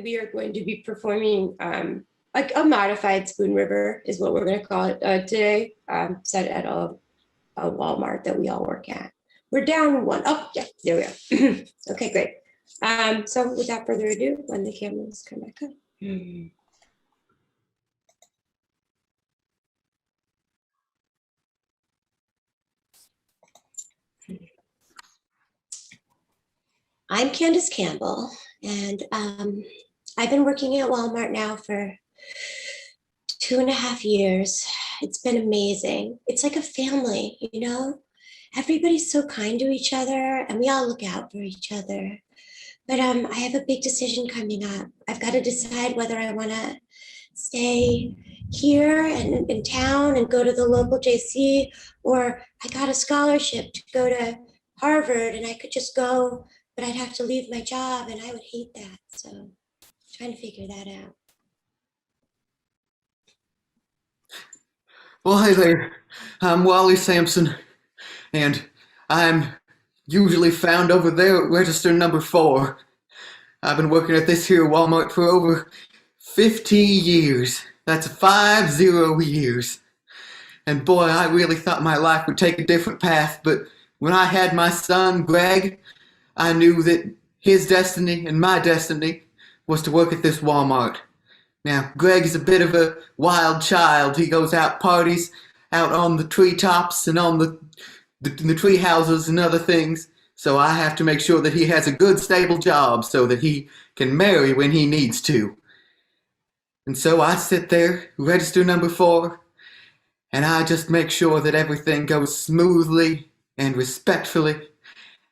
We are going to be performing like a modified Spoon River is what we're going to call it today, set at a Walmart that we all work at. We're down one. Oh, yeah, there we go. Okay, great. So without further ado, when the cameras come back up. I'm Candace Campbell, and I've been working at Walmart now for 2.5 years. It's been amazing. It's like a family, you know? Everybody's so kind to each other, and we all look out for each other. But I have a big decision coming up. I've got to decide whether I want to stay here and in town and go to the local JC, or I got a scholarship to go to Harvard and I could just go, but I'd have to leave my job and I would hate that. So I'm trying to figure that out. Well, hey there. I'm Wally Sampson, and I'm usually found over there at register number 4. I've been working at this here Walmart for over 50 years. That's 50 years. And boy, I really thought my life would take a different path, but when I had my son, Greg, I knew that his destiny and my destiny was to work at this Walmart. Now, Greg is a bit of a wild child. He goes out parties out on the treetops and on the tree houses and other things. So I have to make sure that he has a good, stable job so that he can marry when he needs to. And so I sit there, register number 4, and I just make sure that everything goes smoothly and respectfully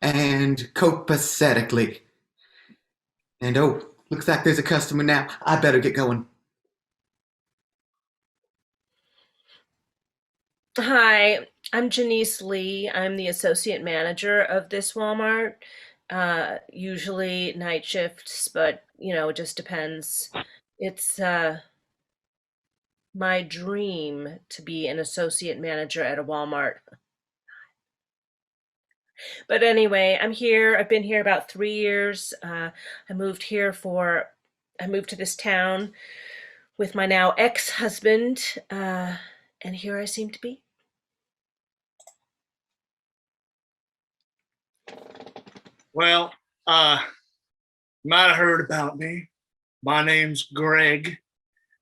and copacetically. And oh, looks like there's a customer now. I better get going. Hi, I'm Janice Lee. I'm the associate manager of this Walmart. Usually night shifts, but it just depends. It's my dream to be an associate manager at a Walmart. But anyway, I'm here. I've been here about 3 years. I moved here I moved to this town with my now ex-husband, and here I seem to be. Well, you might have heard about me. My name's Greg.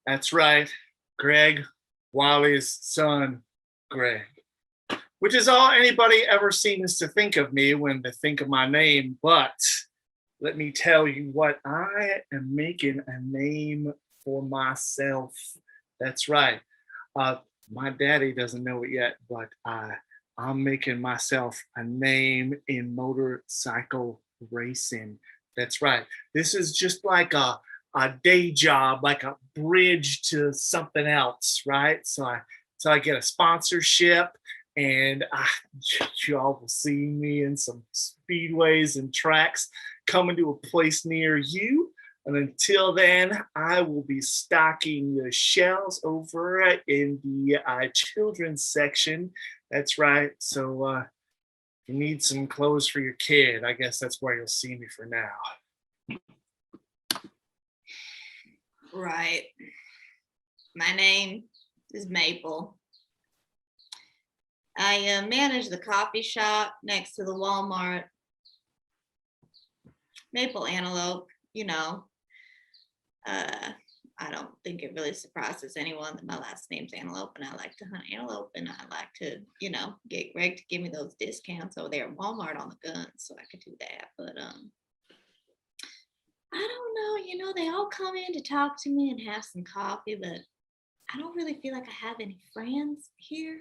That's right, Greg, Wally's son, Greg. Which is all anybody ever seems to think of me when they think of my name. But let me tell you what, I am making a name for myself. That's right. My daddy doesn't know it yet, but I'm making myself a name in motorcycle racing. That's right. This is just like a day job, like a bridge to something else, right? So I get a sponsorship, and y'all will see me in some speedways and tracks coming to a place near you. And until then, I will be stocking the shelves over in the children's section. That's right. So if you need some clothes for your kid, I guess that's where you'll see me for now. Right. My name is Maple. I manage the coffee shop next to the Walmart. Maple Antelope, I don't think it really surprises anyone that my last name's Antelope, and I like to hunt antelope, and I like to, get Greg to give me those discounts over there at Walmart on the guns, so I could do that. But I don't know, they all come in to talk to me and have some coffee, but I don't really feel like I have any friends here.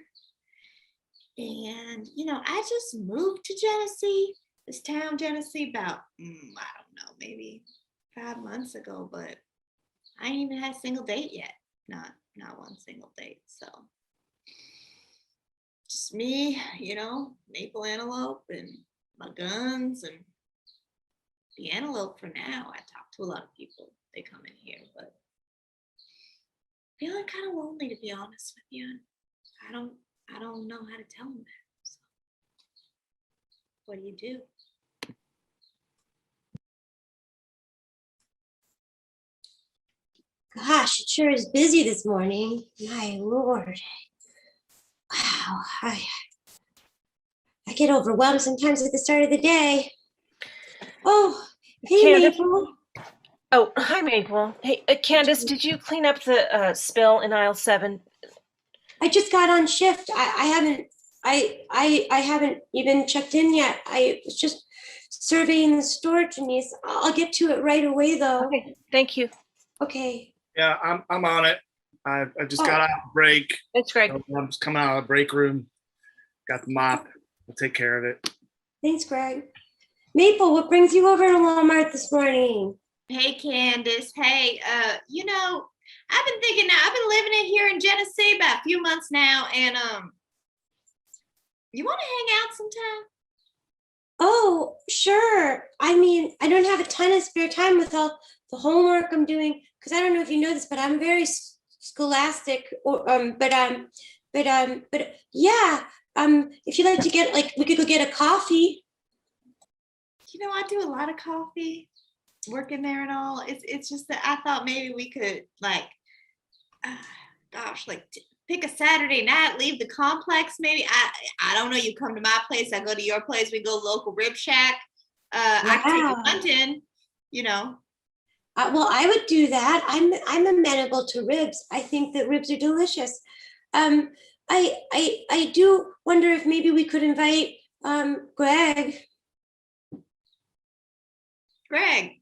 And, I just moved to Genesee, this town, Genesee, about, I don't know, maybe 5 months ago, but I ain't even had a single date yet. Not one single date. So just me, Maple Antelope and my guns and the antelope for now. I talk to a lot of people. They come in here, but feeling kind of lonely, to be honest with you. I don't know how to tell them that. So what do you do? Gosh, it sure is busy this morning. My lord. Wow. I get overwhelmed sometimes at the start of the day. Oh, hey, Candace? Maple. Oh, hi, Maple. Hey, Candace, did you clean up the spill in aisle 7? I just got on shift. I haven't I haven't even checked in yet. I was just surveying the store, Denise. I'll get to it right away though. Okay, thank you. Okay. Yeah, I'm on it. I just got Oh. out of break. Thanks, Greg. I'm just coming out of the break room. Got the mop. I'll take care of it. Thanks, Greg. Maple, what brings you over to Walmart this morning? Hey, Candace. Hey, I've been thinking now, I've been living in here in Genesee about a few months now, and you want to hang out sometime? Oh, sure. I mean, I don't have a ton of spare time with all the homework I'm doing because I don't know if you know this, but I'm very scholastic. But yeah. If you'd like to get we could go get a coffee. I do a lot of coffee, working there and all. It's just that I thought maybe we could pick a Saturday night, leave the complex. Maybe I don't know. You come to my place, I go to your place. We go local rib shack. I can take you Wow. hunting. Well, I would do that. I'm amenable to ribs. I think that ribs are delicious. I do wonder if maybe we could invite Greg. Greg.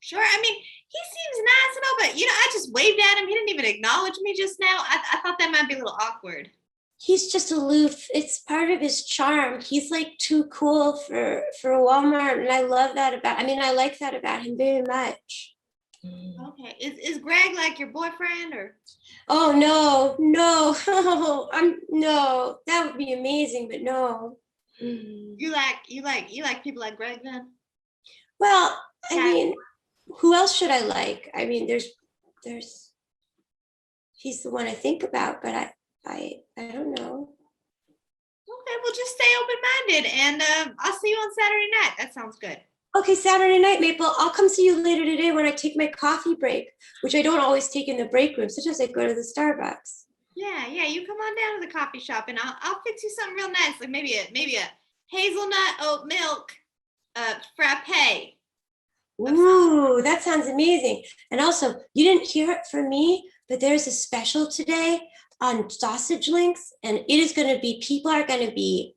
Sure. I mean, he seems nice and all, but I just waved at him. He didn't even acknowledge me just now. I thought that might be a little awkward. He's just aloof. It's part of his charm. He's like too cool for Walmart, and I love that about. I mean, I like that about him very much. Okay. Is Greg like your boyfriend or? Oh no. No. That would be amazing, but no. You like people like Greg then? Well, I mean, who else should I like? I mean, there's he's the one I think about, but I don't know. Okay, well just stay open-minded and I'll see you on Saturday night. That sounds good. Okay, Saturday night, Maple. I'll come see you later today when I take my coffee break, which I don't always take in the break room. Sometimes I go to the Starbucks. Yeah, you come on down to the coffee shop and I'll fix you something real nice, like maybe a hazelnut oat milk frappe. Ooh, that sounds amazing. And also, you didn't hear it from me, but there's a special today on sausage links, and it is going to be, people are going to be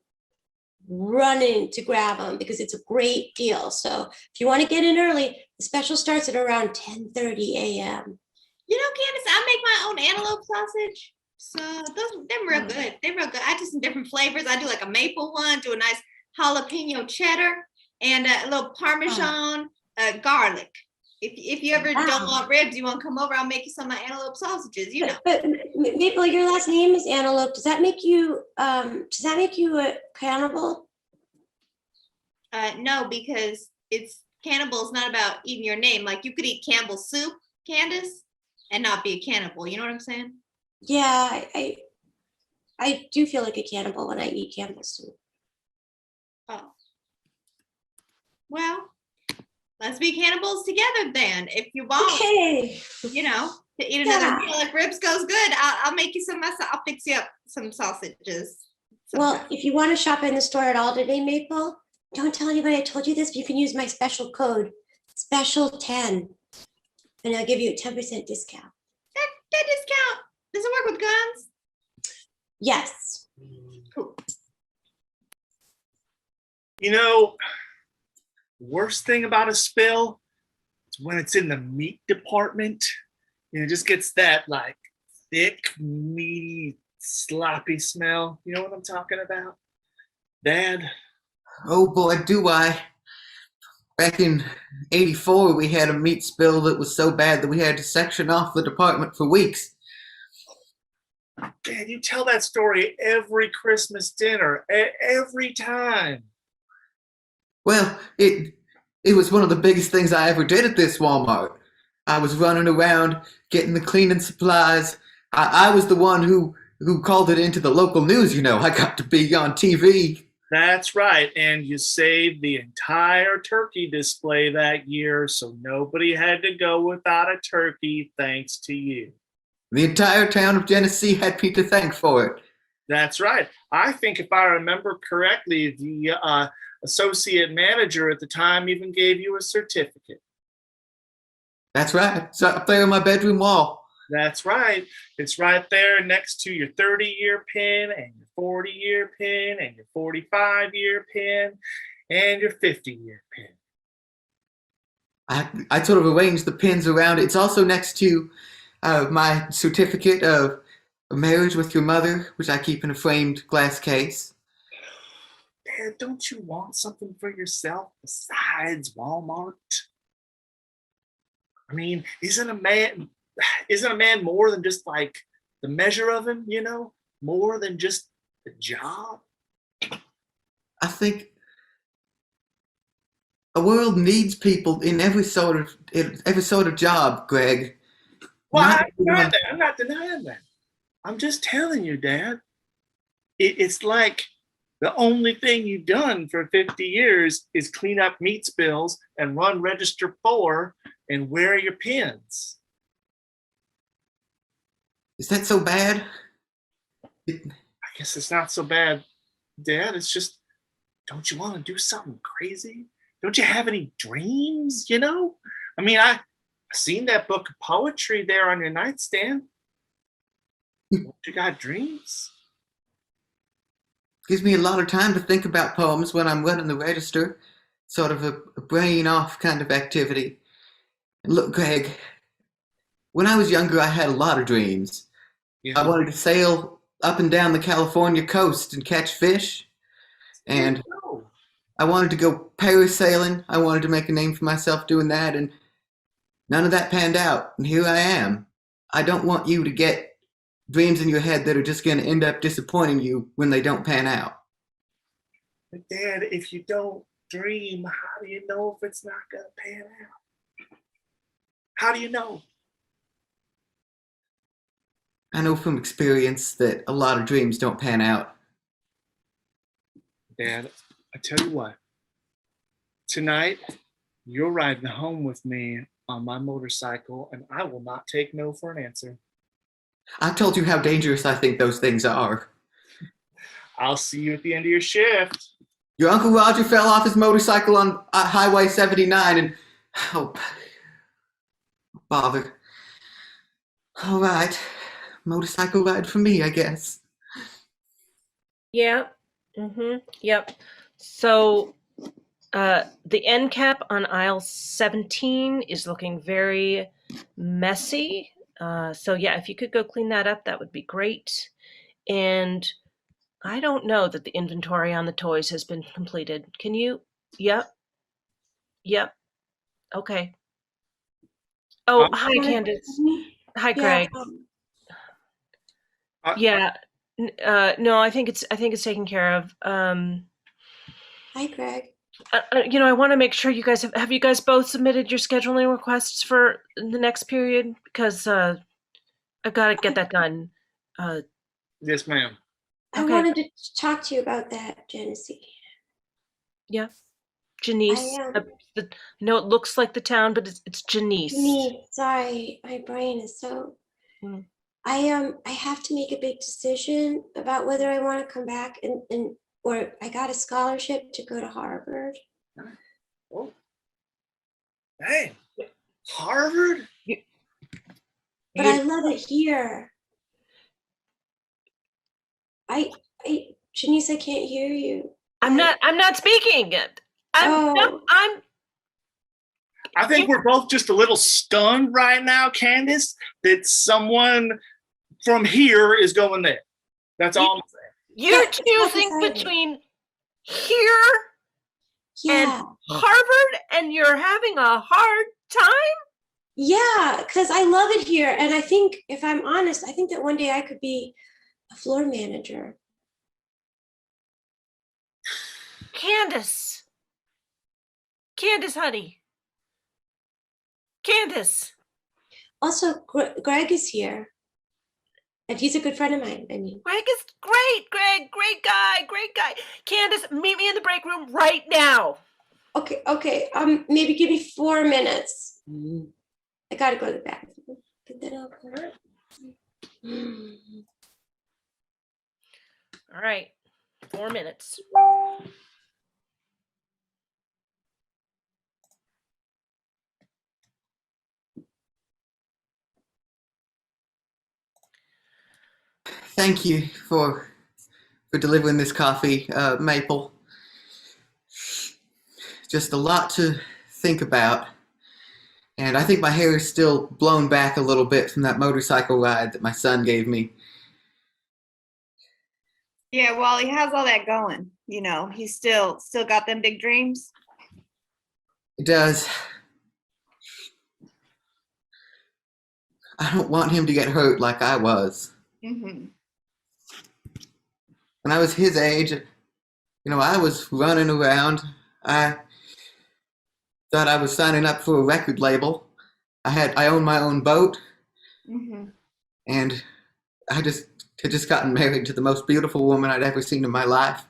running to grab them because it's a great deal. So if you want to get in early, the special starts at around 10:30 a.m. Candace, I make my own antelope sausage. So they're real good. They're real good. I do some different flavors. I do like a maple one, do a nice jalapeno cheddar, and a little Parmesan garlic. If you ever don't want ribs, you want to come over, I'll make you some of my antelope sausages, But Maple, your last name is Antelope. Does that make you a cannibal? No, because cannibal is not about eating your name. Like you could eat Campbell's soup, Candace, and not be a cannibal. You know what I'm saying? Yeah, I do feel like a cannibal when I eat Campbell's soup. Oh. Well, let's be cannibals together then. If you want, Okay. To eat another meal, if ribs goes good, I'll make you some. I'll fix you up some sausages. Well, if you want to shop in the store at all today, Maple, don't tell anybody I told you this, but you can use my special code, special 10, and I'll give you a 10% discount. That discount, does it work with guns? Yes. Cool. Worst thing about a spill is when it's in the meat department. It just gets that like thick, meaty, sloppy smell. You know what I'm talking about? Dad? Oh boy, do I. Back in '84, we had a meat spill that was so bad that we had to section off the department for weeks. Dad, you tell that story every Christmas dinner, every time. Well, it was one of the biggest things I ever did at this Walmart. I was running around getting the cleaning supplies. I was the one who called it into the local news. I got to be on TV. That's right. And you saved the entire turkey display that year, so nobody had to go without a turkey thanks to you. The entire town of Genesee had me to thank for it. That's right. I think if I remember correctly, the associate manager at the time even gave you a certificate. That's right. It's up there on my bedroom wall. That's right. It's right there next to your 30-year pin and your 40-year pin and your 45-year pin and your 50-year pin. I sort of arranged the pins around it. It's also next to my certificate of marriage with your mother, which I keep in a framed glass case. Dad, don't you want something for yourself besides Walmart? I mean, isn't a man more than just like the measure of him, you know? More than just the job? I think a world needs people in every sort of job, Greg. Well, Not I'm not denying that. I'm just telling you, Dad. It's like the only thing you've done for 50 years is clean up meat spills and run register 4 and wear your pins. Is that so bad? I guess it's not so bad, Dad. It's just, don't you want to do something crazy? Don't you have any dreams, you know? I mean, I've seen that book of poetry there on your nightstand. You got dreams? Gives me a lot of time to think about poems when I'm running the register. Sort of a brain off kind of activity. And look, Greg, when I was younger, I had a lot of dreams. Yeah. I wanted to sail up and down the California coast and catch fish. And I wanted to go parasailing. I wanted to make a name for myself doing that. And none of that panned out. And here I am. I don't want you to get dreams in your head that are just going to end up disappointing you when they don't pan out. But Dad, if you don't dream, how do you know if it's not going to pan out? How do you know? I know from experience that a lot of dreams don't pan out. Dad, I tell you what. Tonight, you're riding home with me on my motorcycle, and I will not take no for an answer. I told you how dangerous I think those things are. I'll see you at the end of your shift. Your Uncle Roger fell off his motorcycle on Highway 79 and... Oh, bother. All right. Motorcycle ride for me, I guess. Yeah. Yep. So the end cap on aisle 17 is looking very messy. So yeah, if you could go clean that up, that would be great. And I don't know that the inventory on the toys has been completed. Can you? Yep. Okay. Oh, hi, Candace. Hi, Greg. Yeah. No, I think it's taken care of. Hi, Greg. I want to make sure you guys have you guys both submitted your scheduling requests for the next period, because I've got to get that done. Yes, ma'am. I Okay. wanted to talk to you about that, Genesee. Yeah, Janice. No, it looks like the town, but it's Janice. Me, sorry, my brain is so. Mm. I have to make a big decision about whether I want to come back and or I got a scholarship to go to Harvard. Oh, hey, Harvard? But I love it here. Janice, I can't hear you. I'm not speaking. Oh. I think we're both just a little stunned right now, Candace, that someone from here is going there. That's all I'm saying. You're That's choosing exciting. between here and Yeah. Harvard, and you're having a hard time? Yeah, because I love it here. And I think, if I'm honest, I think that one day I could be a floor manager. Candace, honey. Candace. Also, Greg is here. And he's a good friend of mine. I mean, Greg is great. Greg, great guy, great guy. Candace, meet me in the break room right now. okay. Maybe give me 4 minutes. I gotta go to the bathroom. But then I'll go. All right, 4 minutes. Thank you for delivering this coffee, Maple. Just a lot to think about. And I think my hair is still blown back a little bit from that motorcycle ride that my son gave me. Yeah, Wally, how's all that going? You know, he's still got them big dreams. It does. I don't want him to get hurt like I was. Mm-hmm. When I was his age, I was running around. I thought I was signing up for a record label. I owned my own boat, Mm-hmm. and I had just gotten married to the most beautiful woman I'd ever seen in my life.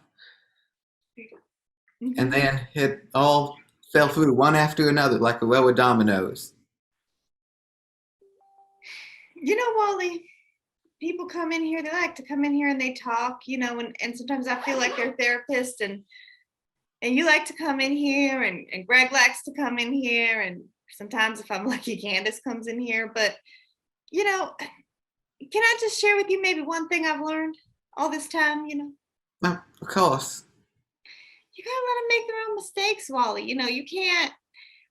Mm-hmm. And then it all fell through one after another like a row of dominoes. You know, Wally, people come in here, they like to come in here and they talk, and sometimes I feel like they're therapists and you like to come in here and Greg likes to come in here and sometimes if I'm lucky, Candace comes in here. But, can I just share with you maybe one thing I've learned all this time, Well, of course. You gotta let them make their own mistakes, Wally. You can't,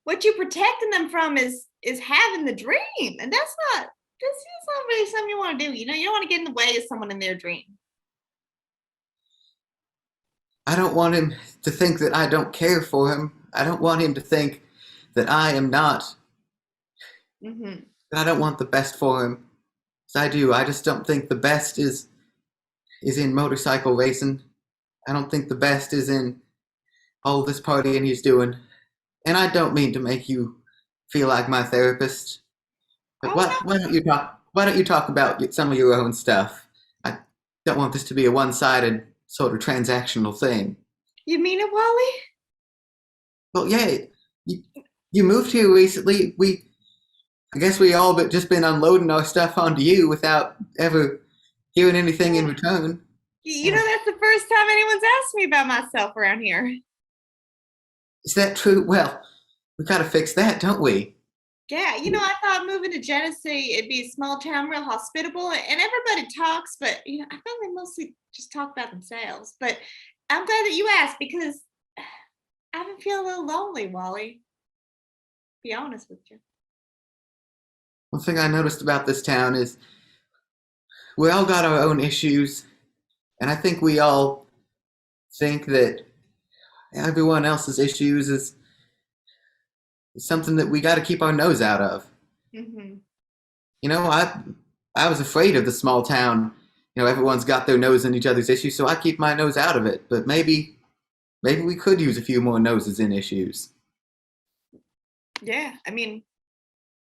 what you're protecting them from is having the dream. And that's not really something you want to do. You don't want to get in the way of someone in their dream. I don't want him to think that I don't care for him. I don't want him to think that I am not, Mm-hmm. that I don't want the best for him. As I do. I just don't think the best is in motorcycle racing. I don't think the best is in all this partying he's doing. And I don't mean to make you feel like my therapist. But Oh, no. why don't you talk? Why don't you talk about some of your own stuff? I don't want this to be a one-sided sort of transactional thing. You mean it, Wally? Well, yeah, you moved here recently. I guess we all but just been unloading our stuff onto you without ever hearing anything in return. That's the first time anyone's asked me about myself around here. Is that true? Well, we gotta fix that, don't we? Yeah, I thought moving to Genesee, it'd be a small town, real hospitable, and everybody talks, but I thought they mostly just talk about themselves. But I'm glad that you asked because I've been feeling a little lonely, Wally. Be honest with you. One thing I noticed about this town is we all got our own issues, and I think we all think that everyone else's issues is something that we got to keep our nose out of. Mm-hmm. I was afraid of the small town. Everyone's got their nose in each other's issues, so I keep my nose out of it. But maybe we could use a few more noses in issues. Yeah, I mean,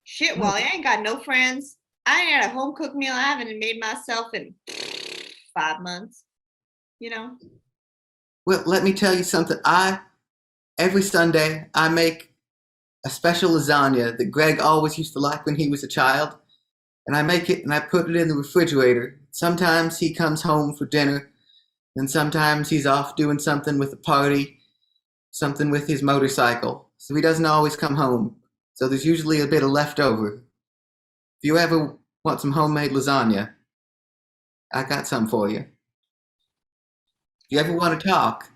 shit, Wally, I ain't got no friends. I ain't had a home cooked meal I haven't made myself in 5 months. Well, let me tell you something. Every Sunday I make a special lasagna that Greg always used to like when he was a child. And I make it and I put it in the refrigerator. Sometimes he comes home for dinner, and sometimes he's off doing something with a party, something with his motorcycle. So he doesn't always come home. So there's usually a bit of leftover. If you ever want some homemade lasagna, I got some for you. If you ever want to talk,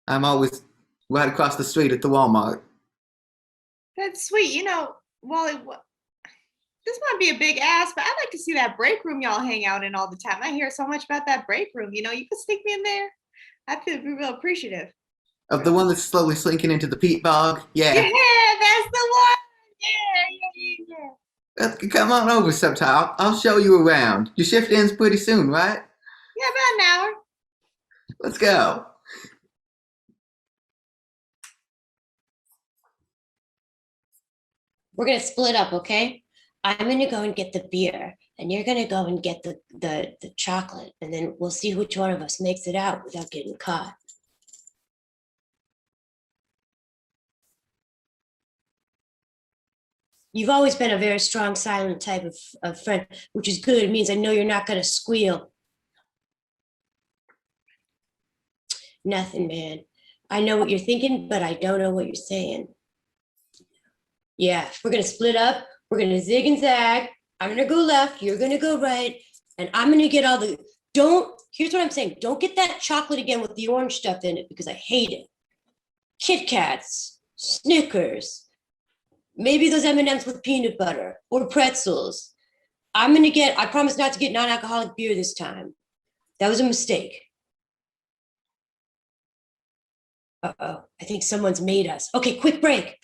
I'm always right across the street at the Walmart. That's sweet. Wally, this might be a big ask, but I'd like to see that break room y'all hang out in all the time. I hear so much about that break room. You could sneak me in there. I'd feel real appreciative. Of the one that's slowly slinking into the peat bog? Yeah, Yeah. that's the one. Yeah. Come on over sometime. I'll show you around. Your shift ends pretty soon, right? Yeah, about an hour. Let's go. We're gonna split up, okay? I'm going to go and get the beer, and you're going to go and get the chocolate, and then we'll see which one of us makes it out without getting caught. You've always been a very strong, silent type of friend, which is good. It means I know you're not going to squeal. Nothing, man. I know what you're thinking, but I don't know what you're saying. Yeah, we're going to split up. We're going to zig and zag. I'm going to go left. You're going to go right. And I'm going to get all the, here's what I'm saying. Don't get that chocolate again with the orange stuff in it because I hate it. Kit Kats, Snickers, maybe those M&Ms with peanut butter or pretzels. I promise not to get non-alcoholic beer this time. That was a mistake. Uh-oh, I think someone's made us. Okay, quick break.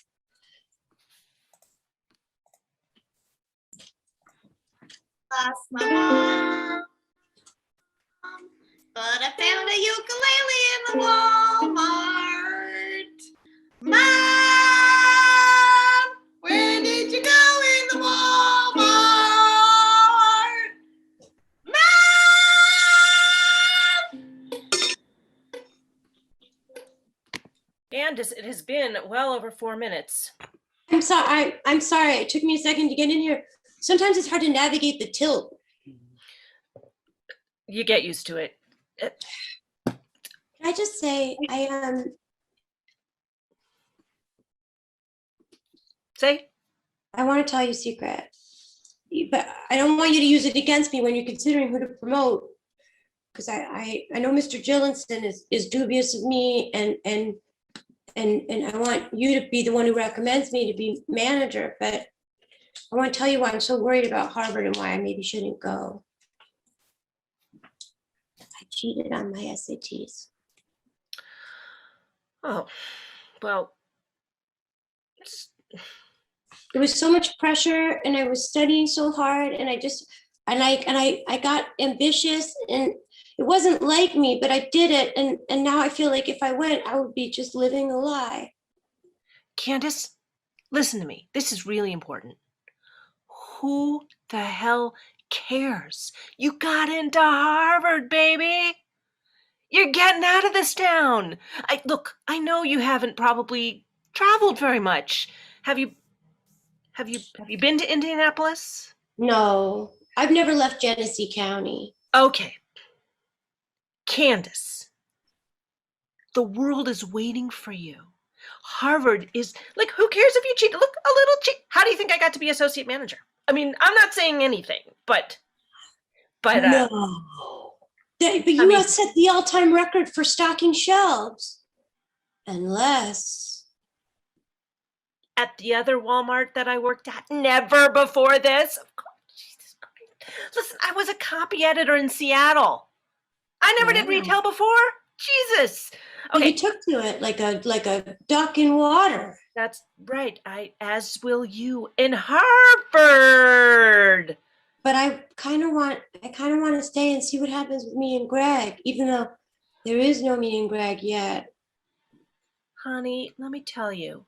Lost my mom, but I found a ukulele in the Walmart. Mom, where did you go in the Walmart? Candace, it has been well over 4 minutes. I'm sorry. It took me a second to get in here. Sometimes it's hard to navigate the tilt. You get used to it. Can I just say, Say? I want to tell you a secret, but I don't want you to use it against me when you're considering who to promote. Because I know Mr. Jillinson is dubious of me, and I want you to be the one who recommends me to be manager. But I want to tell you why I'm so worried about Harvard and why I maybe shouldn't go. I cheated on my SATs. Oh, well. There was so much pressure, and I was studying so hard, and I got ambitious, and it wasn't like me, but I did it, and now I feel like if I went, I would be just living a lie. Candace, listen to me. This is really important. Who the hell cares? You got into Harvard, baby. You're getting out of this town. I know you haven't probably traveled very much. Have you been to Indianapolis? No, I've never left Genesee County. Okay. Candace, the world is waiting for you. Harvard is, like, who cares if you cheat? Look, a little cheat. How do you think I got to be associate manager? I mean, I'm not saying anything, but No. But you have set the all-time record for stocking shelves. Unless. At the other Walmart that I worked at, never before this. Of course, Jesus Christ. Listen, I was a copy editor in Seattle. I never did retail before. Jesus. Okay. You took to it like a duck in water. That's right. As will you in Harvard. But I kind of want to stay and see what happens with me and Greg, even though there is no me and Greg yet. Honey, let me tell you.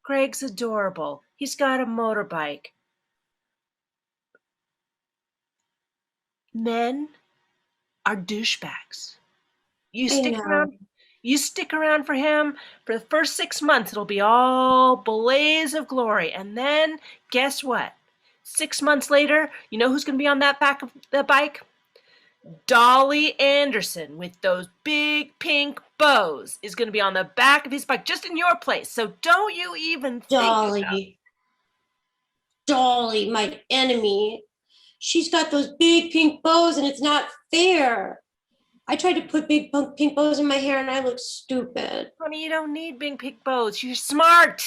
Greg's adorable. He's got a motorbike. Men are douchebags. You stick around for him for the first 6 months. It'll be all blaze of glory. And then guess what? 6 months later, you know who's going to be on that back of the bike? Dolly Anderson with those big pink bows is going to be on the back of his bike, just in your place. So don't you even think Dolly, my enemy. She's got those big pink bows, and it's not fair. I tried to put big pink bows in my hair, and I look stupid. Honey, you don't need big pink bows. You're smart.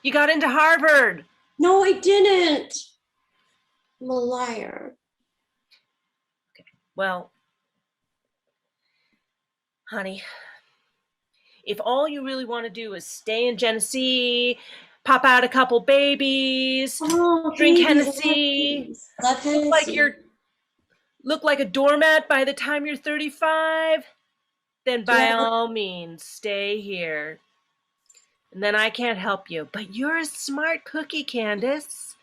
You got into Harvard. No, I didn't. I'm a liar. Okay. Well, honey, if all you really want to do is stay in Genesee, pop out a couple babies, drink Hennessy, look like a doormat by the time you're 35, then by all means, stay here. And then I can't help you. But you're a smart cookie, Candace.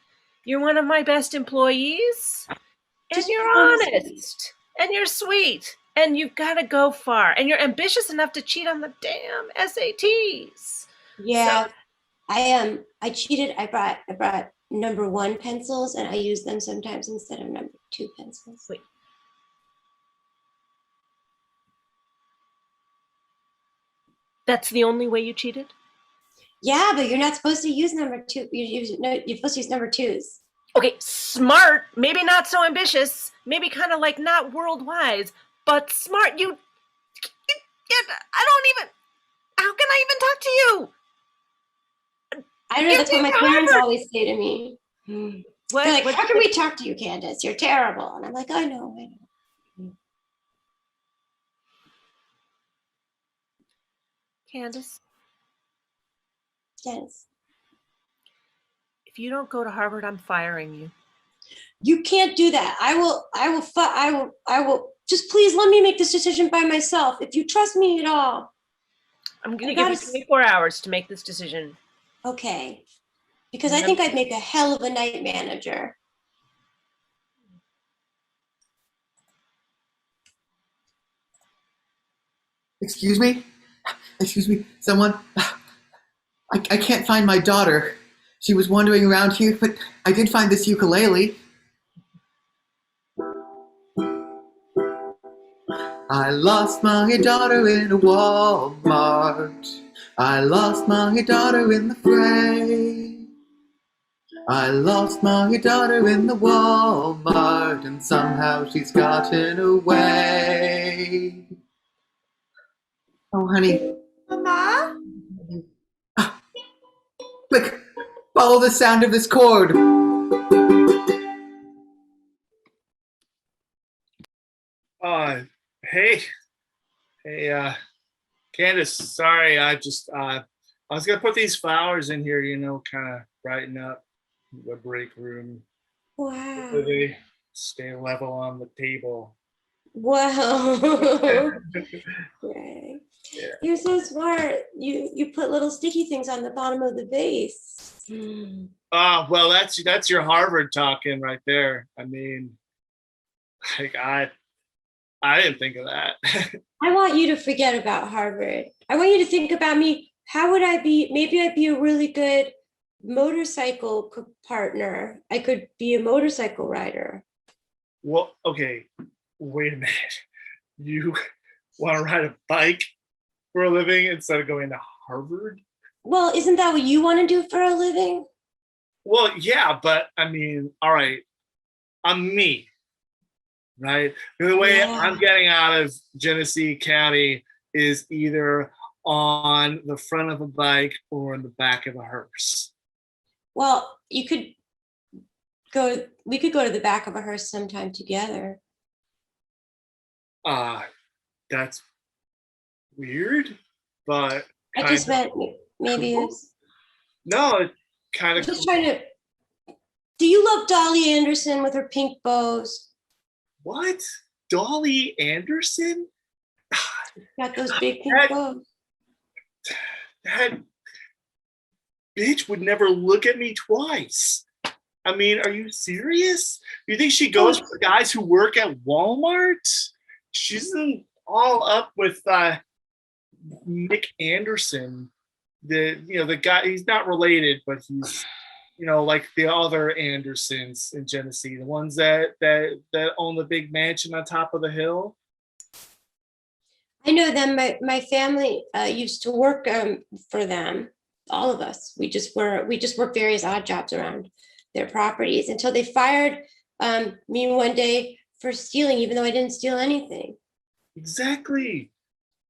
You're one of my best employees. And Just you're promise me. honest. And you're sweet. And you've got to go far. And you're ambitious enough to cheat on the damn SATs. Yeah, So, I am. I cheated. I brought number 1 pencils and I use them sometimes instead of number 2 pencils. wait. That's the only way you cheated? Yeah, but you're not supposed to use number 2. You're supposed to use number 2s. Okay, smart, maybe not so ambitious, maybe kind of like not world-wise, but smart. I don't even, how can I even talk to you? I know that's what my parents always say to me. They're like, how can we talk to you, Candace? You're terrible. And I'm like, I know. Candace, Yes. if you don't go to Harvard, I'm firing you. You can't do that. I will just please let me make this decision by myself. If you trust me at all. I'm going to give you 24 hours to make this decision. Okay. Because I think I'd make a hell of a night manager. Excuse me? Excuse me, someone? I can't find my daughter. She was wandering around here, but I did find this ukulele. I lost my daughter in a Walmart. I lost my daughter in the fray. I lost my daughter in the Walmart, and somehow she's gotten away. Oh, honey. Mama? Quick, follow the sound of this chord. Hey, hey, Candace, sorry, I was gonna put these flowers in here, kind of brighten up the break room. Wow. So they stay level on the table. Wow. Right. Yeah. You're so smart. You put little sticky things on the bottom of the vase. Well, that's your Harvard talking right there. I mean, like I didn't think of that. I want you to forget about Harvard. I want you to think about me. How would I be? Maybe I'd be a really good motorcycle partner. I could be a motorcycle rider. Well, okay, wait a minute. You want to ride a bike for a living instead of going to Harvard? Well, isn't that what you want to do for a living? Well, yeah, but I mean, all right, I'm me, right? The way Yeah. I'm getting out of Genesee County is either on the front of a bike or in the back of a hearse. Well, we could go to the back of a hearse sometime together. That's weird, but I just meant maybe cool. it's No, it's kind of just cool. trying to. Do you love Dolly Anderson with her pink bows? What? Dolly Anderson? Got those big pink bows. That bitch would never look at me twice. I mean, are you serious? You think she goes for guys who work at Walmart? She's all up with Nick Anderson, the guy. He's not related, but he's like the other Andersons in Genesee, the ones that own the big mansion on top of the hill. I know them. My family used to work for them. All of us. We just worked various odd jobs around their properties until they fired me one day for stealing, even though I didn't steal anything. Exactly.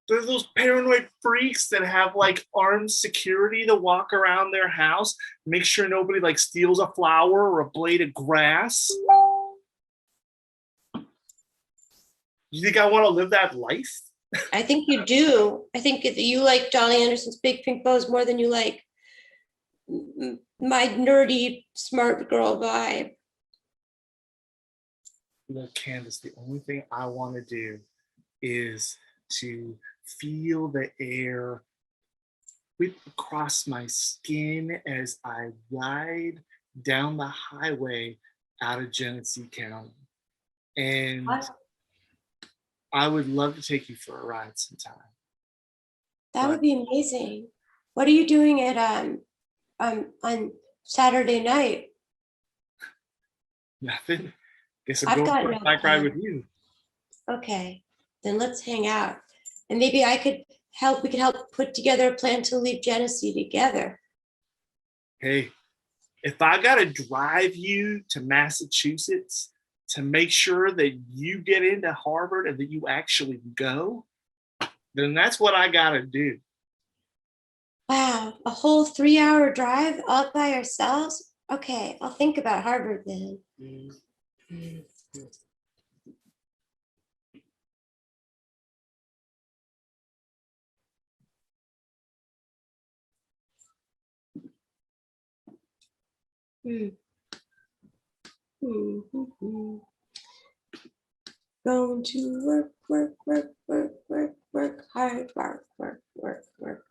They're those paranoid freaks that have like armed security to walk around their house, make sure nobody like steals a flower or a blade of grass. You think I want to live that life? I think you do. I think you like Dolly Anderson's big pink bows more than you like my nerdy smart girl vibe. Look, Candace, the only thing I want to do is to feel the air whip across my skin as I ride down the highway out of Genesee County. And I would love to take you for a ride sometime. That would be amazing. What are you doing at on Saturday night? Nothing. Guess I'm I've going got for a no bike ride plan. with you. Okay, then let's hang out. And maybe I could help, we could help put together a plan to leave Genesee together. Hey, if I gotta drive you to Massachusetts to make sure that you get into Harvard and that you actually go, then that's what I gotta do. Wow, a whole 3-hour drive all by ourselves? Okay, I'll think about Harvard then. Hmm. Going to work, work, work, work, work, work, hard, work, work, work, work.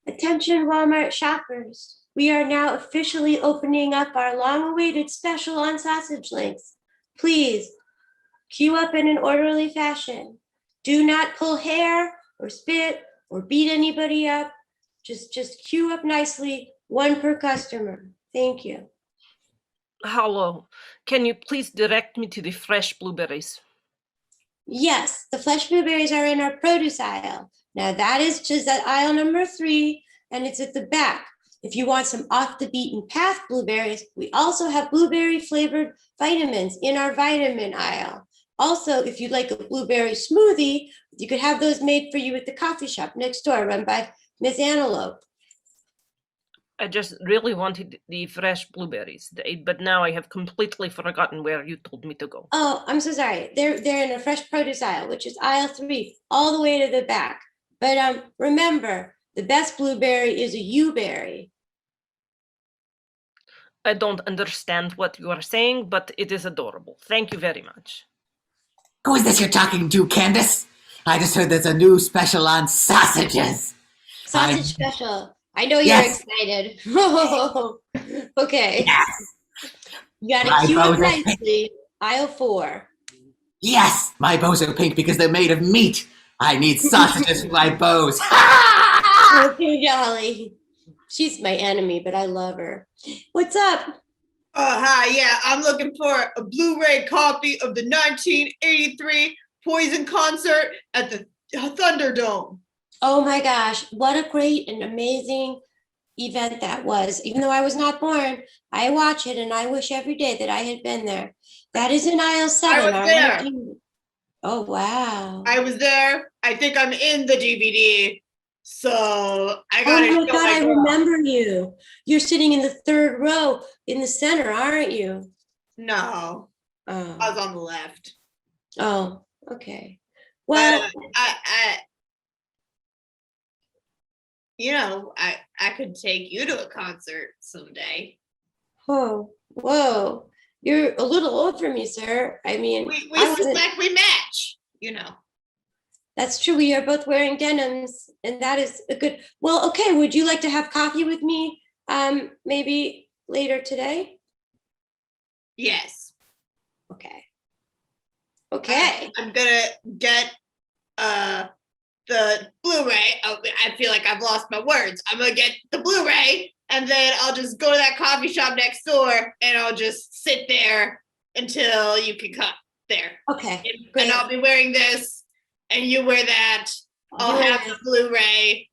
Attention Walmart shoppers. We are now officially opening up our long-awaited special on sausage links. Please queue up in an orderly fashion. Do not pull hair or spit or beat anybody up. Just queue up nicely, one per customer. Thank you. Hello. Can you please direct me to the fresh blueberries? Yes, the fresh blueberries are in our produce aisle. Now that is just at aisle number 3, and it's at the back. If you want some off the beaten path blueberries, we also have blueberry flavored vitamins in our vitamin aisle. Also, if you'd like a blueberry smoothie, you could have those made for you at the coffee shop next door run by Miss Antelope. I just really wanted the fresh blueberries, but now I have completely forgotten where you told me to go. Oh, I'm so sorry. They're in a fresh produce aisle, which is aisle 3, all the way to the back. But remember, the best blueberry is a U-berry. I don't understand what you are saying, but it is adorable. Thank you very much. Who is this you're talking to, Candace? I just heard there's a new special on sausages. Sausage special. I know you're Yes. excited. Okay. Yes. You gotta My queue up bows are pink. nicely. Aisle 4. Yes, my bows are pink because they're made of meat. I need sausages for my bows. Okay, Jolly. She's my enemy, but I love her. What's up? Hi, yeah, I'm looking for a Blu-ray copy of the 1983 Poison concert at the Thunderdome. Oh my gosh, what a great and amazing event that was. Even though I was not born, I watch it and I wish every day that I had been there. That is in aisle 7. was there. Oh, wow. I was there. I think I'm in the DVD. So I Oh gotta my show God, I girl. remember you. You're sitting in the 3rd row in the center, aren't you? No, I Oh, was on the left. oh, okay. Well, I I could take you to a concert someday. oh, whoa. You're a little old for me, sir. I mean, We I wasn't- suspect we match, you know. That's true. We are both wearing denims, and that is a good. Well, okay. Would you like to have coffee with me? Maybe later today. Yes. Okay. Okay. I'm gonna get the Blu-ray. Oh, I feel like I've lost my words. I'm gonna get the Blu-ray, and then I'll just go to that coffee shop next door, and I'll just sit there until you can come there. Okay. And Great. I'll be wearing this, and you wear that. I'll You're have right. the Blu-ray.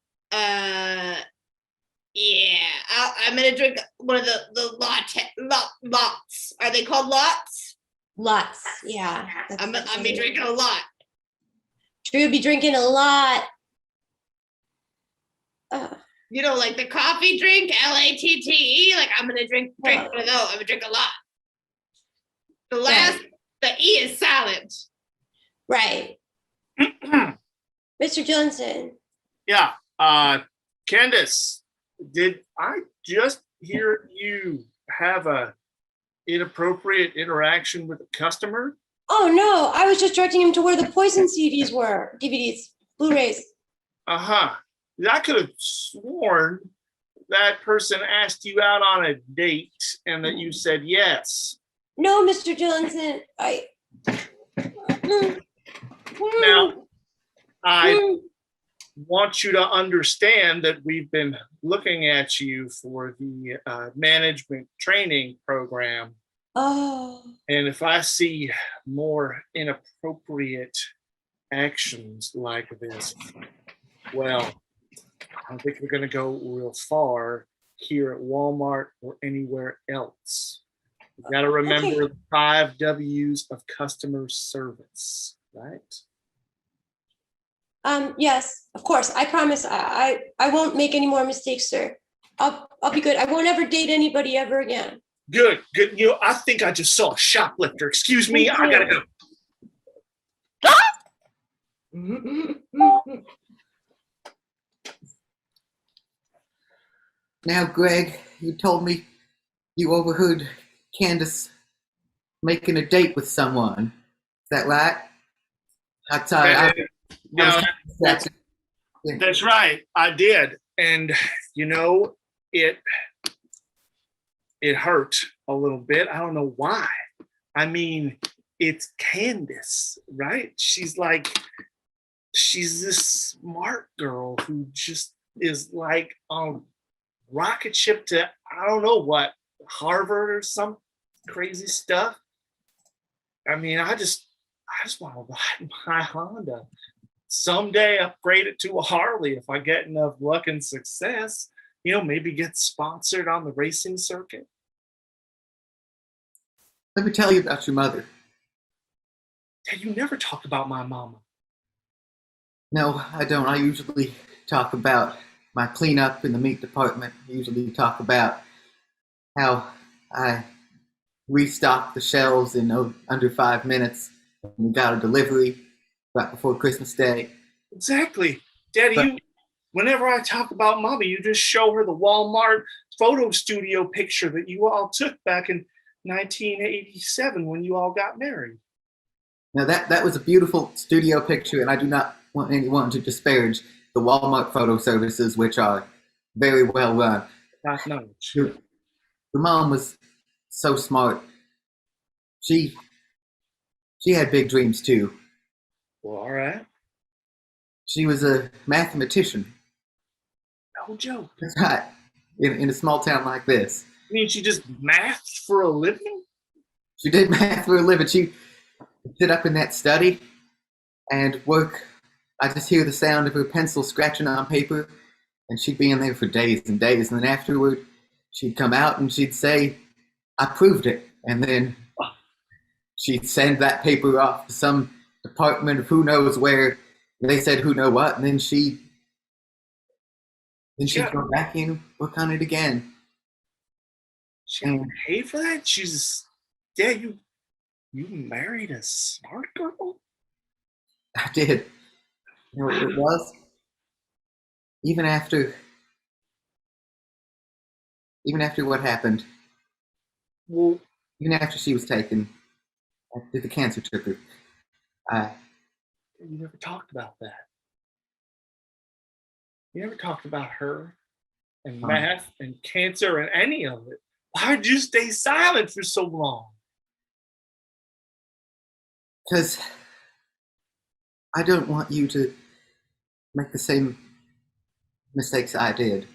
Yeah, I'm gonna drink one of the lots. Are they called lots? Lots. Yeah. I'm that's be right. drinking a lot. True. Be drinking a lot. You know, like the coffee drink, LATTE. Like I'm gonna drink one of those. I'm gonna drink a lot. The last, the E is silent. Right. Mr. Johnson. Yeah. Candace, did I just hear you have a inappropriate interaction with a customer? Oh no, I was just directing him to where the poison CDs were. DVDs, Blu-rays. I could have sworn that person asked you out on a date and that you said yes. No, Mr. Johnson, I. Now, I want you to understand that we've been looking at you for the management training program. Oh. And if I see more inappropriate actions like this, well, I don't think we're going to go real far here at Walmart or anywhere else. You got to remember the 5 W's of customer service, right? Yes, of course. I promise. I won't make any more mistakes, sir. I'll be good. I won't ever date anybody ever again. Good, good. You know, I think I just saw a shoplifter. Excuse me, I gotta go. Now, Greg, you told me you overheard Candace making a date with someone. Is that right? I'm sorry. No, that's right. I did, and you know, it hurt a little bit. I don't know why. I mean, it's Candace, right? She's this smart girl who just is like on rocket ship to I don't know what, Harvard or some crazy stuff. I mean, I just want to ride my Honda. Someday upgrade it to a Harley if I get enough luck and success. You know, maybe get sponsored on the racing circuit. Let me tell you about your mother. Dad, you never talk about my mama. No, I don't. I usually talk about my cleanup in the meat department. I usually talk about how I restocked the shelves in under 5 minutes. We got a delivery right before Christmas Day. Exactly. Daddy, whenever I talk about Mommy, you just show her the Walmart photo studio picture that you all took back in 1987 when you all got married. Now that was a beautiful studio picture, and I do not want anyone to disparage the Walmart photo services, which are very well run. Top notch. Your mom was so smart. She had big dreams too. Well, all right. She was a mathematician. No joke. That's right. In a small town like this. I mean, she just mathed for a living? She did math for a living. She would sit up in that study and work. I just hear the sound of her pencil scratching on paper, and she'd be in there for days and days. And then afterward, she'd come out and she'd say, "I proved it." And then she'd send that paper off to some department of who knows where. They said who know what, and then she'd go back in and work on it again. She got paid for that? Yeah, you married a smart girl? I did. You know what it was? Even after what happened, Well, even after she was taken, after the cancer took her, you never talked about that. You never talked about her and math and cancer and any of it. Why did you stay silent for so long? because I don't want you to make the same mistakes I did.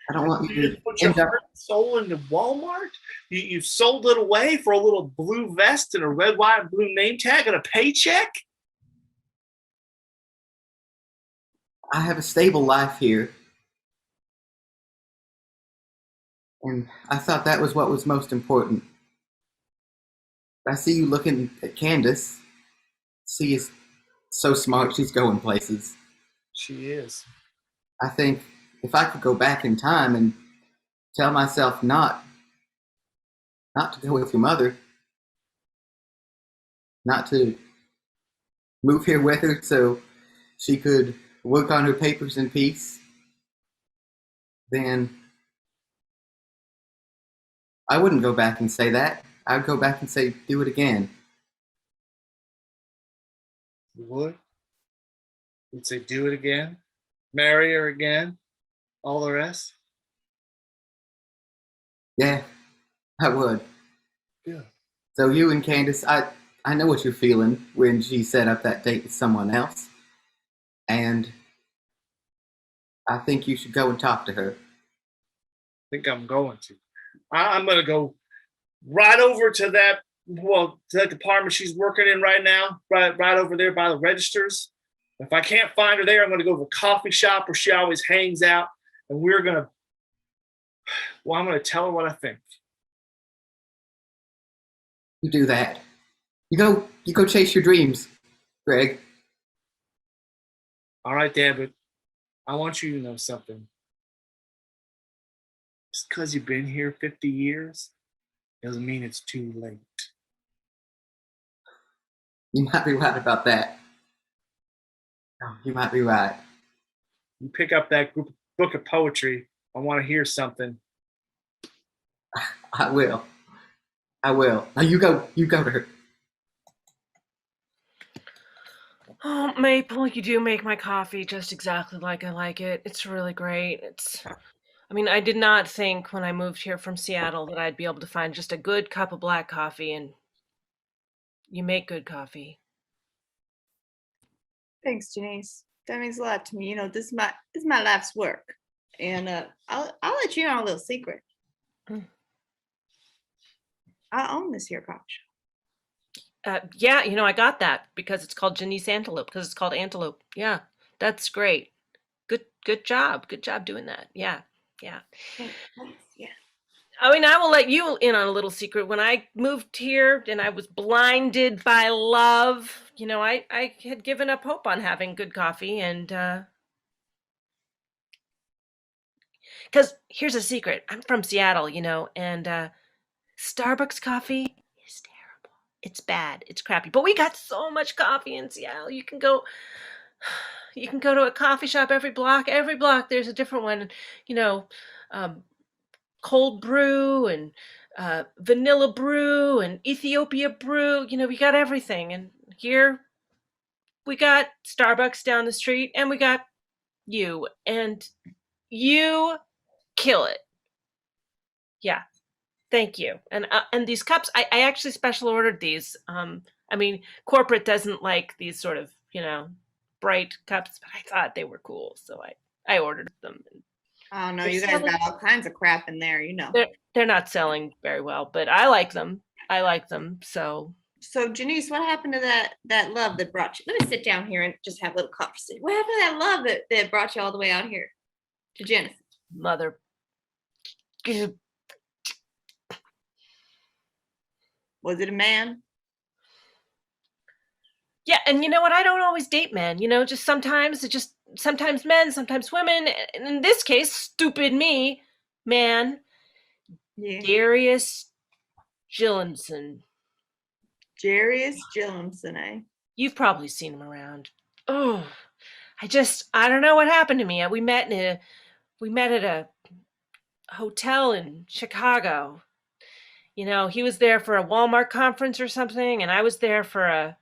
I don't want you to put your end up. heart and soul into Walmart. You sold it away for a little blue vest and a red, white, and blue name tag and a paycheck. I have a stable life here, and I thought that was what was most important. I see you looking at Candace. She is so smart. She's going places. She is. I think if I could go back in time and tell myself not to go with your mother, not to move here with her so she could work on her papers in peace, then I wouldn't go back and say that. I'd go back and say, do it again. You would? You'd say, do it again? Marry her again? all the rest? Yeah, I would. Yeah. So you and Candace, I know what you're feeling when she set up that date with someone else, and I think you should go and talk to her. I think I'm going to. I'm gonna go right over to that department she's working in right now, right over there by the registers. If I can't find her there, I'm gonna go to the coffee shop where she always hangs out, and I'm gonna tell her what I think. You do that. You go chase your dreams, Greg. All right, Dad, but I want you to know something. Just because you've been here 50 years doesn't mean it's too late. You might be right about that. Oh, you might be right. You pick up that book of poetry. I want to hear something. I will. I will. Now you go to her. Oh, Maple, you do make my coffee just exactly like I like it. It's really great. I mean, I did not think when I moved here from Seattle that I'd be able to find just a good cup of black coffee, and you make good coffee. Thanks, Janice. That means a lot to me. You know, this is my life's work, and I'll let you know a little secret. Mm. I own this here coffee shop. Yeah, I got that because it's called Janice Antelope, because it's called Antelope. Yeah, that's great. Good job. Good job doing that. Yeah. Thanks. Yeah. I mean, I will let you in on a little secret. When I moved here and I was blinded by love, I had given up hope on having good coffee, and because here's a secret. I'm from Seattle, and Starbucks coffee is terrible. It's bad. It's crappy. But we got so much coffee in Seattle. You can go to a coffee shop every block. Every block there's a different one, you know, um, cold brew and vanilla brew and Ethiopia brew. We got everything. And here we got Starbucks down the street, and we got you. And you kill it. Yeah. Thank you. And these cups, I actually special ordered these. I mean, corporate doesn't like these sort of, bright cups, but I thought they were cool, so I ordered them. Oh no, They're you guys selling- got all kinds of crap in there. they're not selling very well, but I like them. So So Janice, what happened to that love that brought you? Let me sit down here and just have a little conversation. What happened to that love that brought you all the way out here to Genesis? mother. Was it a man? Yeah, and you know what? I don't always date men. Just sometimes sometimes men, sometimes women. And in this case, stupid me, man, Yeah. Darius Gillenson. Jarius Gillenson, eh? You've probably seen him around. Oh, I don't know what happened to me. We met at a hotel in Chicago. He was there for a Walmart conference or something, and I was there for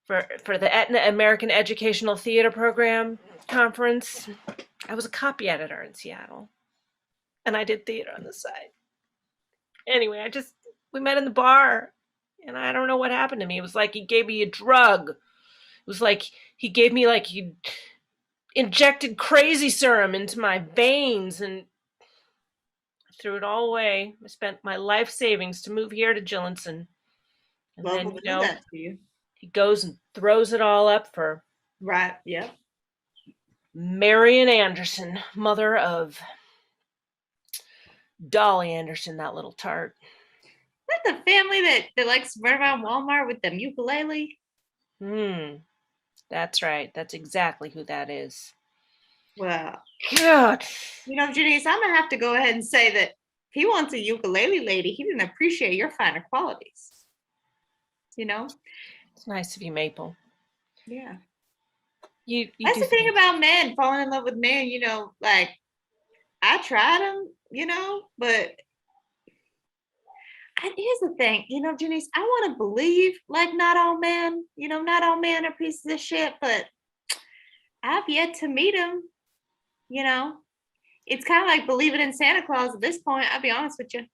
the Aetna American Educational Theater Program conference. I was a copy editor in Seattle, and I did theater on the side. Anyway, we met in the bar, and I don't know what happened to me. It was like he gave me a drug. It was like he gave me he injected crazy serum into my veins, and I threw it all away. I spent my life savings to move here to Gillenson. And Love then, will do that to you. he goes and throws it all up for Right. Yep. Marian Anderson, mother of Dolly Anderson, that little tart. Is that the family that likes to run around Walmart with them ukulele? That's right. That's exactly who that is. Well, God. Janice, I'm gonna have to go ahead and say that if he wants a ukulele lady, he didn't appreciate your finer qualities. It's nice of you, Maple. Yeah. You That's do the thing about men, falling in love with men, I tried them, but here's the thing, Janice, I want to believe not all men, not all men are pieces of shit, but I've yet to meet them, It's kind of like believing in Santa Claus at this point. I'll be honest with you.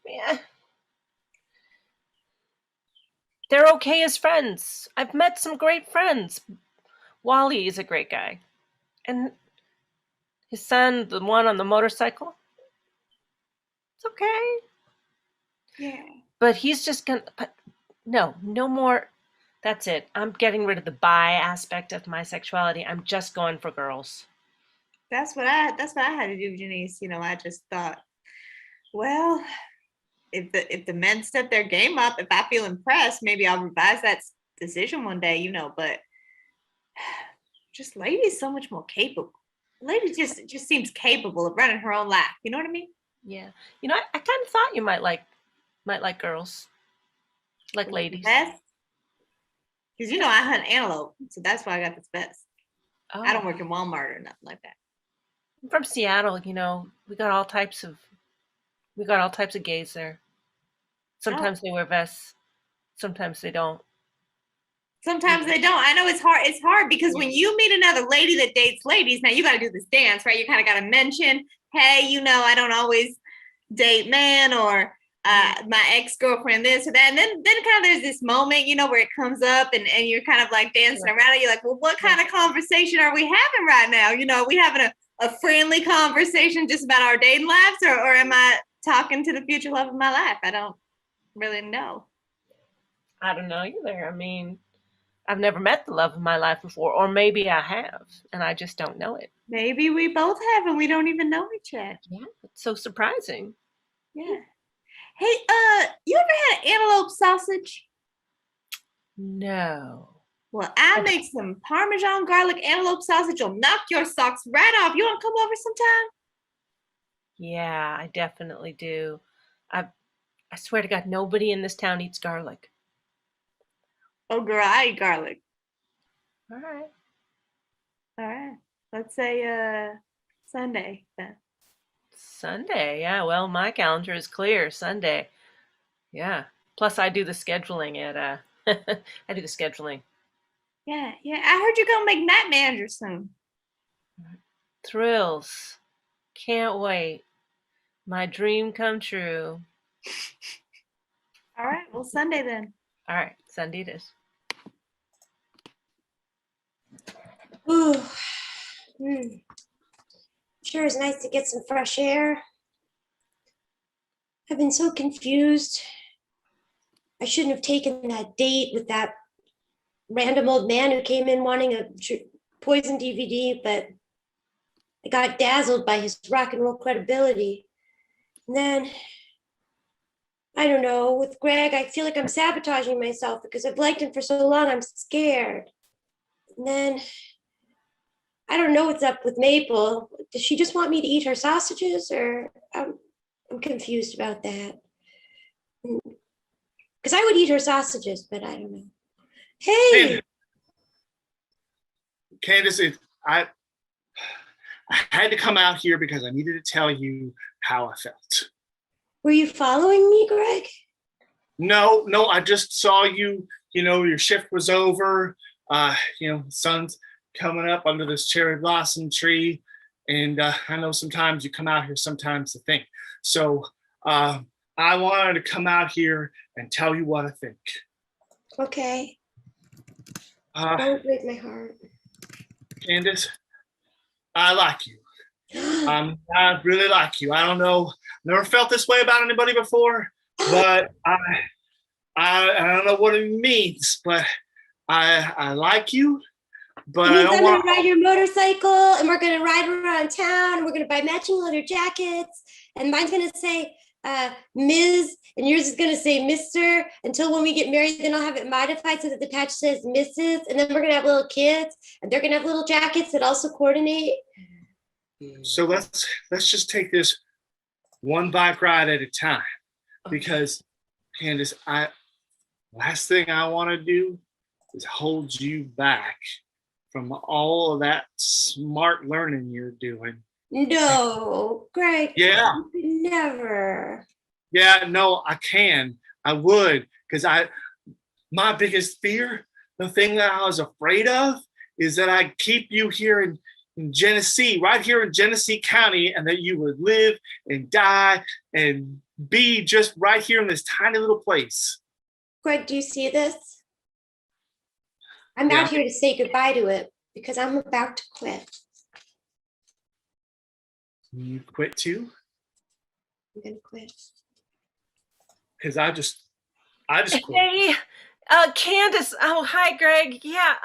Yeah. They're okay as friends. I've met some great friends. Wally is a great guy. And his son, the one on the motorcycle, it's okay. Yeah. But he's just gonna, but no more. That's it. I'm getting rid of the bi aspect of my sexuality. I'm just going for girls. That's what I had to do, Janice. I just thought, well, if the men step their game up, if I feel impressed, maybe I'll revise that decision one day, but just Lady's so much more capable. Lady just seems capable of running her own life. You know what I mean? Yeah. I kind of thought you might like girls, like ladies. Because I hunt antelope, so that's why I got this vest. Oh. I don't work in Walmart or nothing like that. I'm from Seattle. We got all types of gays there. Sometimes they wear vests, sometimes they don't. Sometimes they don't. I know it's hard. It's hard because when you meet another lady that dates ladies, now you got to do this dance, right? You kind of got to mention, hey, I don't always date men, or my ex-girlfriend this or that. And then kind of there's this moment, where it comes up and you're kind of like dancing around it. You're like, well, what kind of conversation are we having right now? Are we having a friendly conversation just about our dating lives, or am I talking to the future love of my life? I don't really know. I don't know either. I mean, I've never met the love of my life before, or maybe I have, and I just don't know it. Maybe we both have, and we don't even know it yet. Yeah, it's so surprising. Yeah. Hey, you ever had antelope sausage? No. Well, I make some Parmesan garlic antelope sausage. You'll knock your socks right off. You want to come over sometime? Yeah, I definitely do. I swear to God, nobody in this town eats garlic. Oh, girl, I eat garlic. All right. All right. Let's say Sunday then. Sunday, yeah. Well, my calendar is clear. Sunday. Yeah. Plus, I do the scheduling at I do the scheduling. Yeah. I heard you're gonna make night manager soon. Thrills. Can't wait. My dream come true. All right. Well, Sunday then. All right, Sunday it is. Ooh. Sure is nice to get some fresh air. I've been so confused. I shouldn't have taken that date with that random old man who came in wanting a Poison DVD, but I got dazzled by his rock and roll credibility. And then, I don't know, with Greg, I feel like I'm sabotaging myself because I've liked him for so long, I'm scared. And then, I don't know what's up with Maple. Does she just want me to eat her sausages, or I'm confused about that. Because I would eat her sausages, but I don't know. Hey! Candace, I had to come out here because I needed to tell you how I felt. Were you following me, Greg? No, I just saw you, your shift was over. The sun's coming up under this cherry blossom tree. And I know sometimes you come out here sometimes to think. So I wanted to come out here and tell you what I think. Okay. Don't break my heart. Candace, I like you. I really like you. I don't know, never felt this way about anybody before, but I don't know what it means, but I like you. But I don't I'm want gonna ride your motorcycle, and we're gonna ride around town, and we're gonna buy matching leather jackets, and mine's gonna say Ms. and yours is gonna say Mr. until when we get married, then I'll have it modified so that the patch says Mrs. And then we're gonna have little kids, and they're gonna have little jackets that also coordinate. So let's just take this one bike ride at a time, because Candace, last thing I want to do is hold you back from all of that smart learning you're doing. No, Greg. Yeah. Never. Yeah, no, I would, because my biggest fear, the thing that I was afraid of, is that I keep you here and in Genesee, right here in Genesee County, and that you would live and die and be just right here in this tiny little place. Greg, do you see this? I'm Yeah. out here to say goodbye to it because I'm about to quit. You quit too? I'm gonna quit. Because I just quit. Hey, Candace. Oh, hi, Greg. Yeah,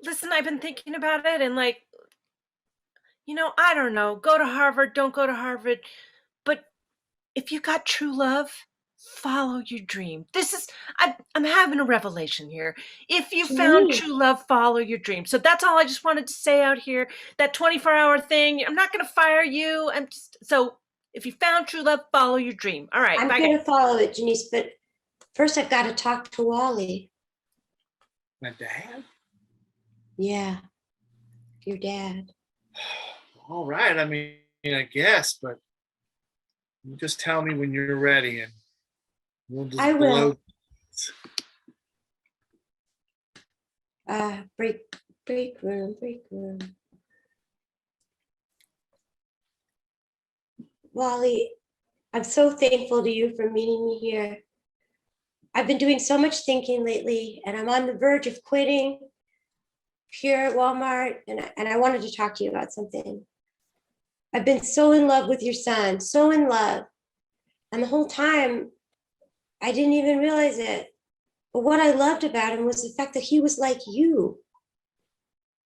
listen, I've been thinking about it and like, I don't know, go to Harvard, don't go to Harvard, but if you got true love, follow your dream. I'm having a revelation here. If you found Me. true love, follow your dream. So that's all I just wanted to say out here. That 24-hour thing, I'm not going to fire you. So if you found true love, follow your dream. All right, I'm bye. gonna follow it, Janice, but first I've got to talk to Wally. My dad? Yeah, your dad. All right. I mean, I guess, but you just tell me when you're ready and we'll just I will. blow. Break room. Wally, I'm so thankful to you for meeting me here. I've been doing so much thinking lately, and I'm on the verge of quitting here at Walmart, and I wanted to talk to you about something. I've been so in love with your son, so in love. And the whole time, I didn't even realize it. But what I loved about him was the fact that he was like you.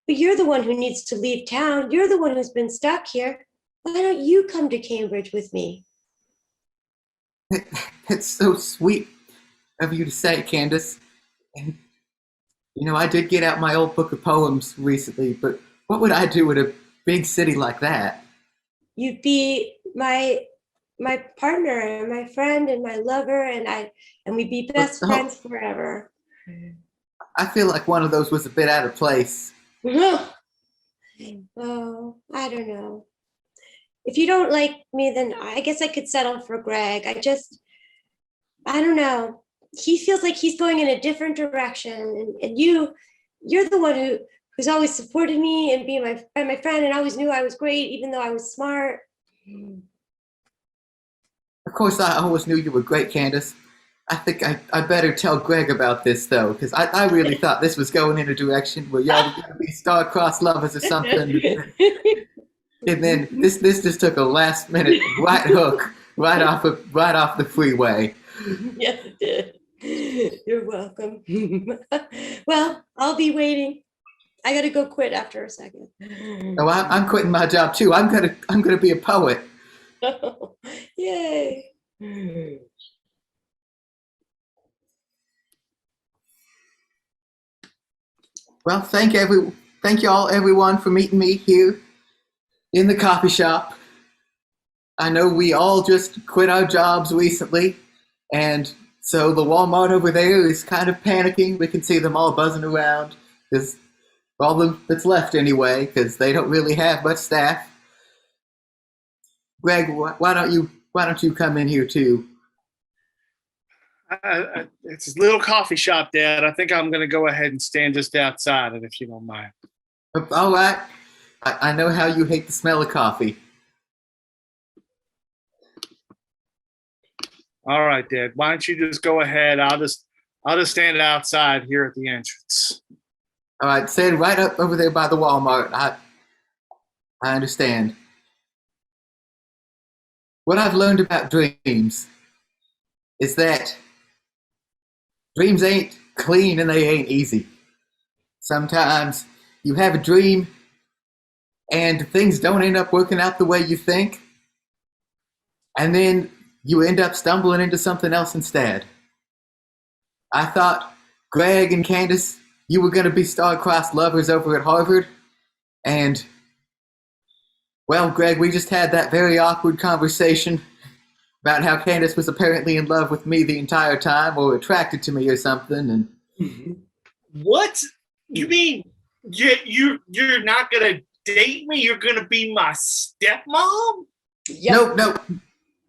But you're the one who needs to leave town. You're the one who's been stuck here. Why don't you come to Cambridge with me? It's so sweet of you to say, Candace. And, I did get out my old book of poems recently, but what would I do in a big city like that? You'd be my partner and my friend and my lover, and we'd be best friends forever. I feel like one of those was a bit out of place. Oh, I don't know. If you don't like me, then I guess I could settle for Greg. I don't know. He feels like he's going in a different direction, and you're the one who's always supported me and being my friend, and always knew I was great, even though I was smart. Of course, I always knew you were great, Candace. I think I better tell Greg about this, though, because I really thought this was going in a direction where y'all were going to be star-crossed lovers or something. And then this just took a last-minute right hook right off the freeway. Yes, it did. You're welcome. Well, I'll be waiting. I gotta go quit after a second. Oh, I'm quitting my job too. I'm gonna be a poet. Yay. Well, thank you all, everyone, for meeting me here in the coffee shop. I know we all just quit our jobs recently, and so the Walmart over there is kind of panicking. We can see them all buzzing around because all that's left anyway, because they don't really have much staff. Greg, why don't you come in here too? It's a little coffee shop, Dad. I think I'm going to go ahead and stand just outside it, if you don't mind. All right. I know how you hate the smell of coffee. All right, Dad. Why don't you just go ahead? I'll just stand outside here at the entrance. All right, stand right up over there by the Walmart. I understand. What I've learned about dreams is that dreams ain't clean and they ain't easy. Sometimes you have a dream and things don't end up working out the way you think, and then you end up stumbling into something else instead. I thought Greg and Candace, you were going to be star-crossed lovers over at Harvard, and well, Greg, we just had that very awkward conversation about how Candace was apparently in love with me the entire time, or attracted to me or something. And what? You mean you're not gonna date me? You're gonna be my stepmom? Yep. No,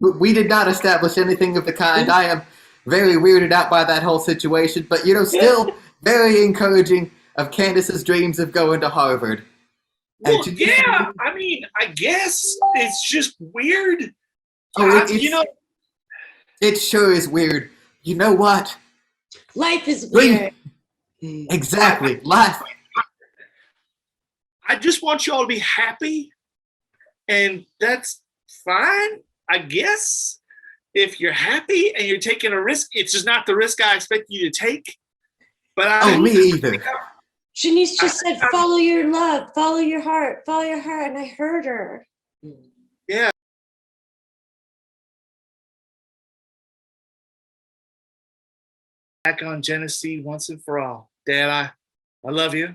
we did not establish anything of the kind. I am very weirded out by that whole situation, but still very encouraging of Candace's dreams of going to Harvard. Well, Janice, yeah. I mean, I guess it's just weird. you know, it sure is weird. You know what? Life is Dream- weird. Exactly. Life. I just want you all to be happy, and that's fine, I guess. If you're happy and you're taking a risk, it's just not the risk I expect you to take. But Me either. Janice just said, follow your love, follow your heart, and I heard her. Yeah. Back on Genesee once and for all. Dad, I love you.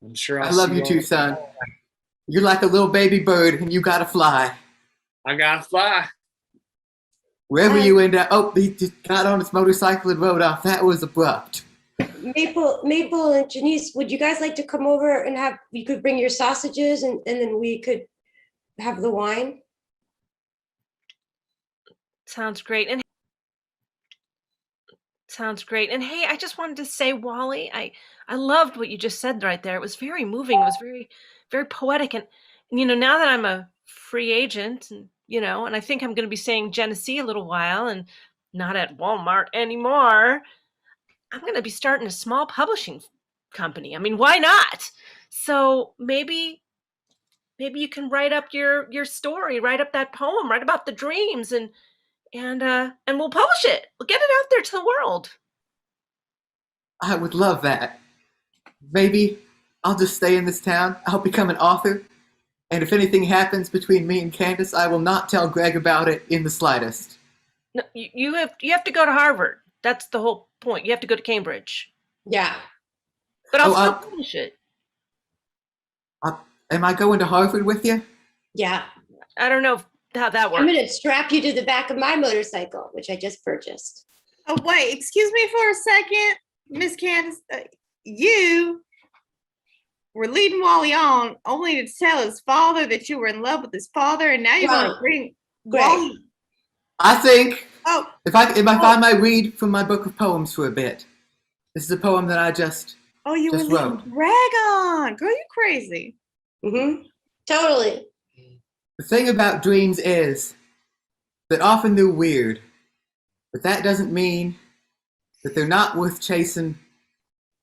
I'm sure I love you too, son. You're like a little baby bird, and you gotta fly. I gotta fly. Wherever you end up. Oh, he just got on his motorcycle and rode off. That was abrupt. Maple and Janice, would you guys like to come over and you could bring your sausages and then we could have the wine? Sounds great. And hey, I just wanted to say, Wally, I loved what you just said right there. It was very moving. It was very, very poetic. And now that I'm a free agent, and and I think I'm going to be staying Genesee a little while and not at Walmart anymore, I'm going to be starting a small publishing company. I mean, why not? So maybe you can write up your story, write up that poem, write about the dreams, and we'll publish it. We'll get it out there to the world. I would love that. Maybe I'll just stay in this town. I'll become an author. And if anything happens between me and Candace, I will not tell Greg about it in the slightest. No, you have to go to Harvard. That's the whole point. You have to go to Cambridge. Yeah. But I'll still publish it. Am I going to Harvard with you? Yeah. I don't know how that works. I'm going to strap you to the back of my motorcycle, which I just purchased. Oh, wait, excuse me for a second, Miss Candace. You were leading Wally on only to tell his father that you were in love with his father, and now you're going to bring Wally. I think Oh, if I find my read from my book of poems for a bit. This is a poem that I just you just were wrote. leading Greg on. Girl, you crazy. Mm-hmm. Totally. The thing about dreams is that often they're weird, but that doesn't mean that they're not worth chasing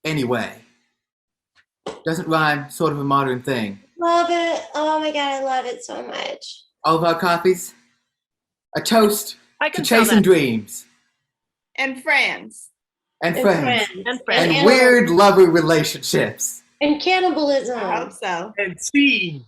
anyway. Doesn't rhyme, sort of a modern thing. Love it. Oh my God, I love it so much. All of our coffees, a toast I to can tell chasing that. dreams And friends. and friends And and weird lover relationships. And cannibalism. I hope so. And see.